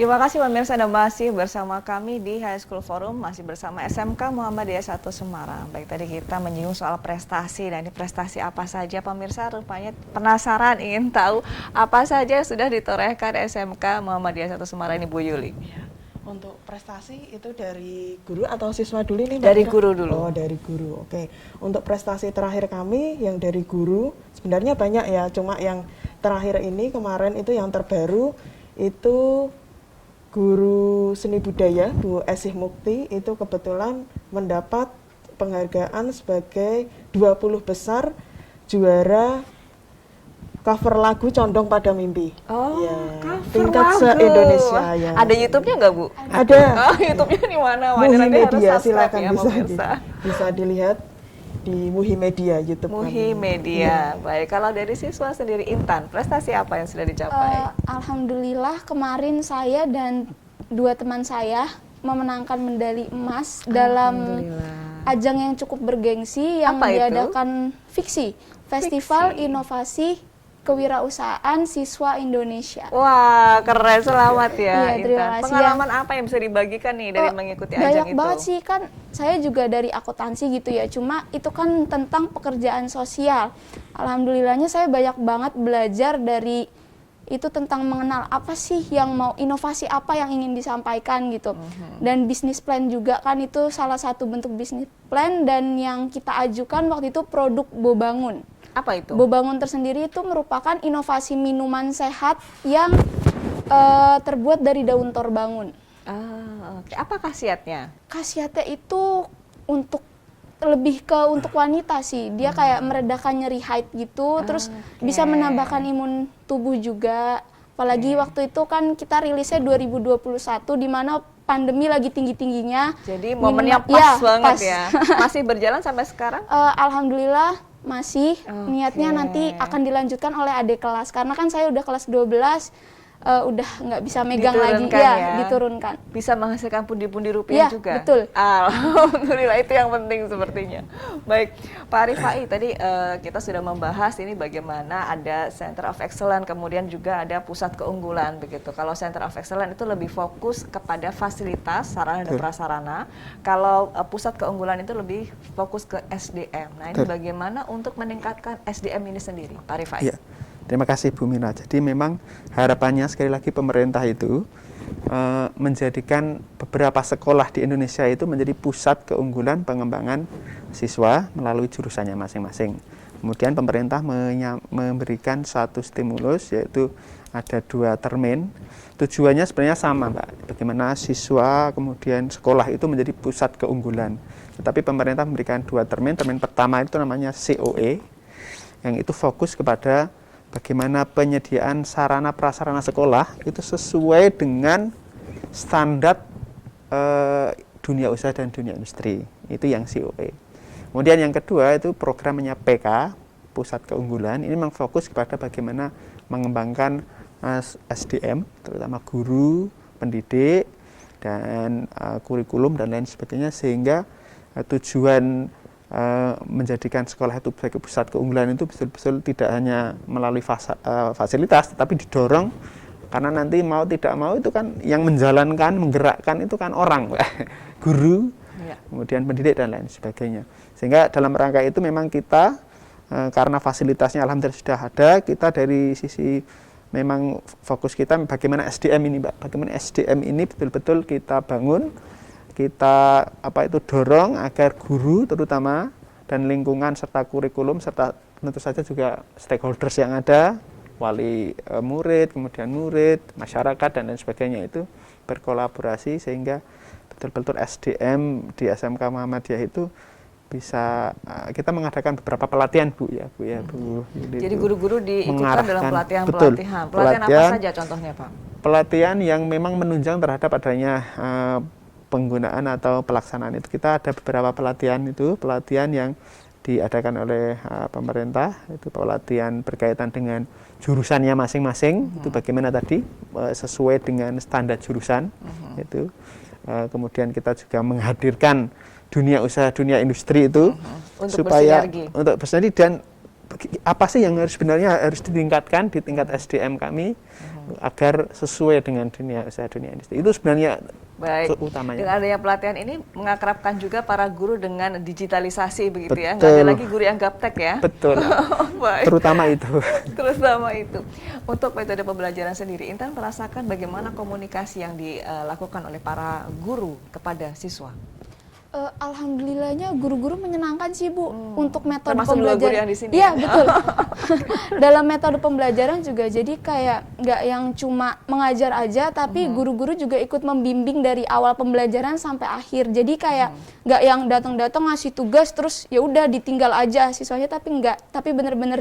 Terima kasih pemirsa, Anda masih bersama kami di High School Forum, masih bersama SMK Muhammadiyah 1 Semarang. Baik, tadi kita menyinggung soal prestasi, dan ini prestasi apa saja pemirsa, rupanya penasaran ingin tahu apa saja yang sudah ditorehkan SMK Muhammadiyah 1 Semarang ini, Bu Yuli. Untuk prestasi itu dari guru atau siswa dulu nih? Dari guru dulu. Oh, dari guru. Oke. Untuk prestasi terakhir kami yang dari guru, sebenarnya banyak ya, cuma yang terakhir ini kemarin itu yang terbaru itu guru seni budaya Bu Esih Mukti itu kebetulan mendapat penghargaan sebagai 20 besar juara cover lagu Condong Pada Mimpi. Oh, ya, cover tingkat lagu. se-Indonesia ya. Ada YouTube-nya nggak, Bu? Ada. Oh, YouTube-nya di mana? Muhimedia, silakan ya, bisa dilihat di Muhimedia YouTube. Muhimedia. Baik, kalau dari siswa sendiri, Intan, prestasi apa yang sudah dicapai? Alhamdulillah kemarin saya dan 2 teman saya memenangkan medali emas dalam ajang yang cukup bergengsi yang diadakan Fiksi, Festival Inovasi Kewirausahaan Siswa Indonesia. Wah, keren, selamat ya, Iya, terima kasih. Pengalaman apa yang bisa dibagikan nih dari mengikuti ajang itu? Banyak banget sih, kan saya juga dari akuntansi gitu ya, cuma itu kan tentang pekerjaan sosial. Alhamdulillahnya saya banyak banget belajar dari itu tentang mengenal apa sih yang mau, inovasi apa yang ingin disampaikan gitu. Dan bisnis plan juga kan itu salah satu bentuk bisnis plan, dan yang kita ajukan waktu itu produk Bobangun. Apa itu? Bobangun tersendiri itu merupakan inovasi minuman sehat yang terbuat dari daun torbangun. Oke. Apa khasiatnya? Khasiatnya itu lebih ke untuk wanita sih. Dia kayak meredakan nyeri haid gitu, terus bisa menambahkan imun tubuh juga. Apalagi waktu itu kan kita rilisnya 2021 di mana pandemi lagi tinggi-tingginya. Jadi momennya pas banget ya. Masih berjalan sampai sekarang? Alhamdulillah masih. Niatnya nanti akan dilanjutkan oleh adik kelas, karena kan saya udah kelas 12, udah nggak bisa megang lagi ya, diturunkan. Bisa menghasilkan pundi-pundi rupiah juga? Betul. Alhamdulillah, itu yang penting sepertinya. Baik, Pak Rifai, tadi kita sudah membahas ini bagaimana ada Center of Excellence, kemudian juga ada pusat keunggulan begitu. Kalau Center of Excellence itu lebih fokus kepada fasilitas, sarana dan prasarana. Kalau pusat keunggulan itu lebih fokus ke SDM. Nah, ini bagaimana untuk meningkatkan SDM ini sendiri, Pak Rifai? Iya. Terima kasih Bu Mina. Jadi memang harapannya sekali lagi pemerintah itu menjadikan beberapa sekolah di Indonesia itu menjadi pusat keunggulan pengembangan siswa melalui jurusannya masing-masing. Kemudian pemerintah memberikan satu stimulus, yaitu ada 2 termin. Tujuannya sebenarnya sama, Mbak. Bagaimana siswa kemudian sekolah itu menjadi pusat keunggulan. Tetapi pemerintah memberikan 2 termin. Termin pertama itu namanya COE, yang itu fokus kepada bagaimana penyediaan sarana prasarana sekolah itu sesuai dengan standar dunia usaha dan dunia industri. Itu yang COE. Kemudian yang kedua itu programnya PK, Pusat Keunggulan. Ini memang fokus kepada bagaimana mengembangkan SDM, terutama guru, pendidik, dan kurikulum dan lain sebagainya, sehingga tujuan menjadikan sekolah itu sebagai pusat keunggulan itu betul-betul tidak hanya melalui fasilitas, tetapi didorong, karena nanti mau tidak mau itu kan yang menjalankan, menggerakkan itu kan orang, guru, kemudian pendidik dan lain sebagainya. Sehingga dalam rangka itu memang kita, karena fasilitasnya alhamdulillah sudah ada, kita dari sisi memang fokus kita bagaimana SDM ini, Mbak, bagaimana SDM ini betul-betul kita bangun, kita dorong agar guru terutama dan lingkungan serta kurikulum serta tentu saja juga stakeholders yang ada, wali murid, kemudian murid, masyarakat dan lain sebagainya itu berkolaborasi sehingga betul-betul SDM di SMK Muhammadiyah itu bisa kita mengadakan beberapa pelatihan, Bu. Jadi guru-guru diikutkan dalam pelatihan. Pelatihan apa saja contohnya, Pak? Pelatihan yang memang menunjang terhadap adanya penggunaan atau pelaksanaan itu. Kita ada beberapa pelatihan yang diadakan oleh pemerintah, itu pelatihan berkaitan dengan jurusannya masing-masing, itu bagaimana tadi sesuai dengan standar jurusan itu. Kemudian kita juga menghadirkan dunia usaha, dunia industri itu untuk supaya bersinergi. Untuk bersinergi dan apa sih yang sebenarnya harus ditingkatkan di tingkat SDM kami agar sesuai dengan dunia usaha, dunia industri. Itu sebenarnya Baik. utamanya. Dengan adanya pelatihan ini mengakrabkan juga para guru dengan digitalisasi begitu ya. Nggak Betul. ada lagi guru yang gaptek ya. Betul. Baik. Terutama itu. Terutama itu. Untuk metode pembelajaran sendiri, Intan merasakan bagaimana komunikasi yang dilakukan oleh para guru kepada siswa. Alhamdulillahnya guru-guru menyenangkan sih Bu untuk metode Termasuk dua guru pembelajaran. yang di sini Iya ya? betul. Dalam metode pembelajaran juga jadi kayak nggak yang cuma mengajar aja, tapi guru-guru juga ikut membimbing dari awal pembelajaran sampai akhir. Jadi kayak nggak yang datang-datang ngasih tugas terus ya udah ditinggal aja siswanya, tapi nggak. Tapi benar-benar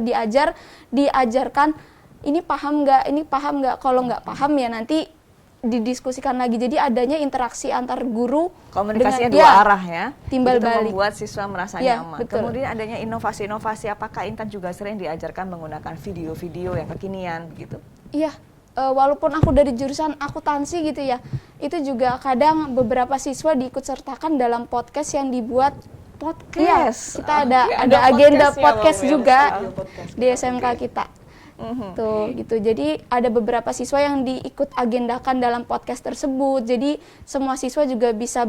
diajarkan ini paham nggak. Kalau nggak paham ya nanti didiskusikan lagi. Jadi adanya interaksi antar guru Komunikasinya dengan dua arah ya. timbal Begitu balik. membuat siswa merasa Ya, nyaman. betul. Kemudian adanya inovasi-inovasi, apakah Intan juga sering diajarkan menggunakan video-video yang kekinian gitu? Iya, walaupun aku dari jurusan akuntansi gitu ya, itu juga kadang beberapa siswa diikut sertakan dalam podcast yang dibuat. Podcast. Iya, kita ada Oke, ada ada agenda podcastnya, podcast Bang, juga podcast. di SMK kita. Tuh gitu. Jadi ada beberapa siswa yang diikut agendakan dalam podcast tersebut. Jadi semua siswa juga bisa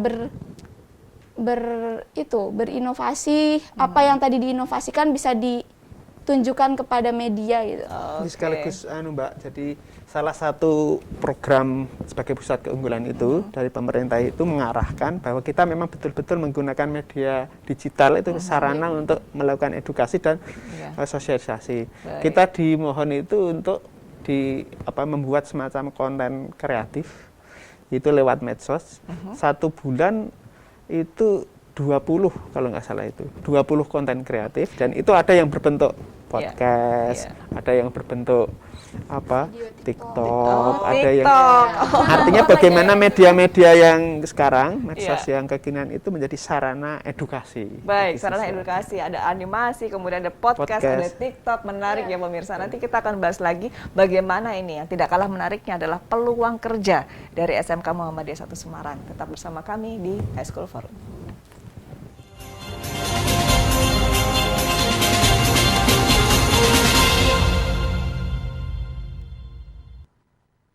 berinovasi. Apa yang tadi diinovasikan bisa ditunjukkan kepada media gitu. Ini sekaligus Mbak, jadi salah satu program sebagai pusat keunggulan itu dari pemerintah itu mengarahkan bahwa kita memang betul-betul menggunakan media digital itu sarana untuk melakukan edukasi dan sosialisasi. Baik. Kita dimohon itu untuk membuat semacam konten kreatif itu lewat medsos. 1 bulan itu 20 kalau nggak salah itu 20 konten kreatif, dan itu ada yang berbentuk podcast, ada yang berbentuk TikTok, ada yang artinya bagaimana media-media yang sekarang medsos yang kekinian itu menjadi sarana edukasi. Baik, bagi sarana siswa. edukasi, ada animasi, kemudian ada podcast, ada TikTok, menarik ya pemirsa. Nanti kita akan bahas lagi bagaimana ini, yang tidak kalah menariknya adalah peluang kerja dari SMK Muhammadiyah 1 Semarang. Tetap bersama kami di High School Forum.